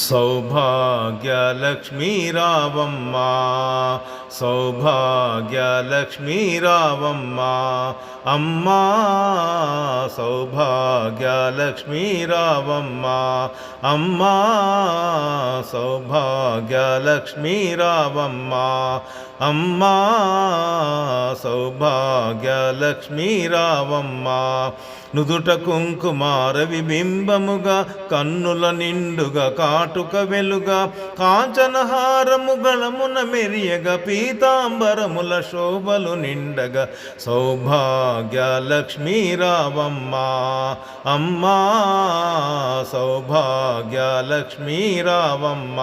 సౌభాగ్యలక్ష్మీ రావమ్మ, సౌభాగ్యలక్ష్మీ రావమ్మ, అమ్మా సౌభాగ్యలక్ష్మీ రావమ్మ, అమ్మా సౌభాగ్యలక్ష్మీ రావమ్మ, అమ్మా సౌభాగ్యలక్ష్మీ రావమ్మ. నుదుట కుంకుమార విబింబముగా, కన్నుల నిండుగా కాటుక వెలుగా, కాంచనహారము గళమున మెరియగా, పీతాంబరముల శోభలు నిండగా, సౌభాగ్యలక్ష్మీ రావమ్మ, అమ్మా సౌభాగ్యలక్ష్మీ రావమ్మ.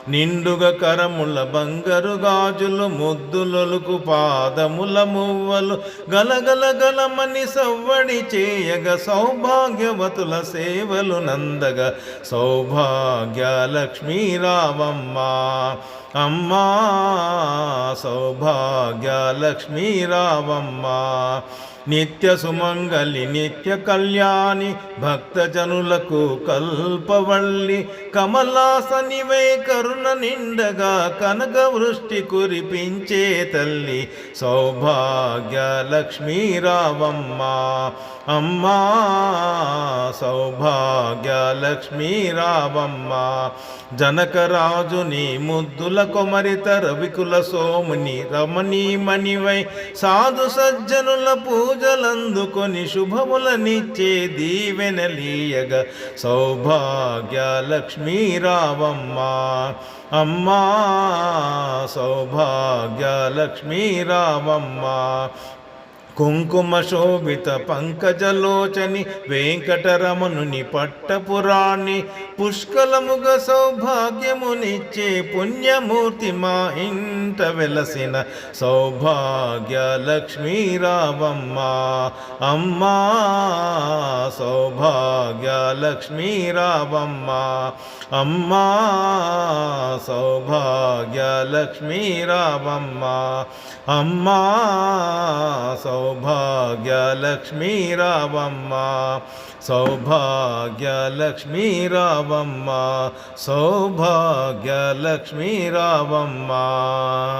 నిండుగా కరముల బంగారు గాజులు, ముద్దులొలుకు పాదముల మువ్వలు, గలగల గలమని సవ్వడి చేయగ, సౌభాగ్యవతుల సేవలు నందగా, సౌభాగ్యలక్ష్మీ రావమ్మ, అమ్మా సౌభాగ్యలక్ష్మీ రావమ్మ. నిత్య సుమంగళి నిత్య కళ్యాణి, భక్తజనులకు కల్పవల్లి, కమలాసనివై కరుణ నిండగా, కనక వృష్టి కురిపించే తల్లి, సౌభాగ్యలక్ష్మీ రావమ్మ, అమ్మా సౌభాగ్యలక్ష్మీ రావమ్మ. జనకరాజుని ముద్దుల కొమరిత రవికుల సోముని రమణీమణివై, సాధు సజ్జనుల పూజలందుకొని శుభములనిచ్చే దీవెనలీయగ, సౌభాగ్యలక్ష్మీ రావమ్మ, అమ్మా సౌభాగ్యలక్ష్మీ రావమ్మ. కుంకుమ శోభిత పంకజలోచని, వెంకటరమణుని పట్టపురాణి, పుష్కలముగ సౌభాగ్యమునిచ్చే పుణ్యమూర్తి మా ఇంట వెలసిన, సౌభాగ్యలక్ష్మీ రావమ్మ, అమ్మా సౌభాగ్యలక్ష్మీ రావమ్మ, అమ్మా సౌభాగ్యలక్ష్మీ రావమ్మ, అమ్మా సౌభాగ్యలక్ష్మీ రావమ్మ, సౌభాగ్యలక్ష్మీ రావమ్మ, సౌభాగ్యలక్ష్మీ రావమ్మ.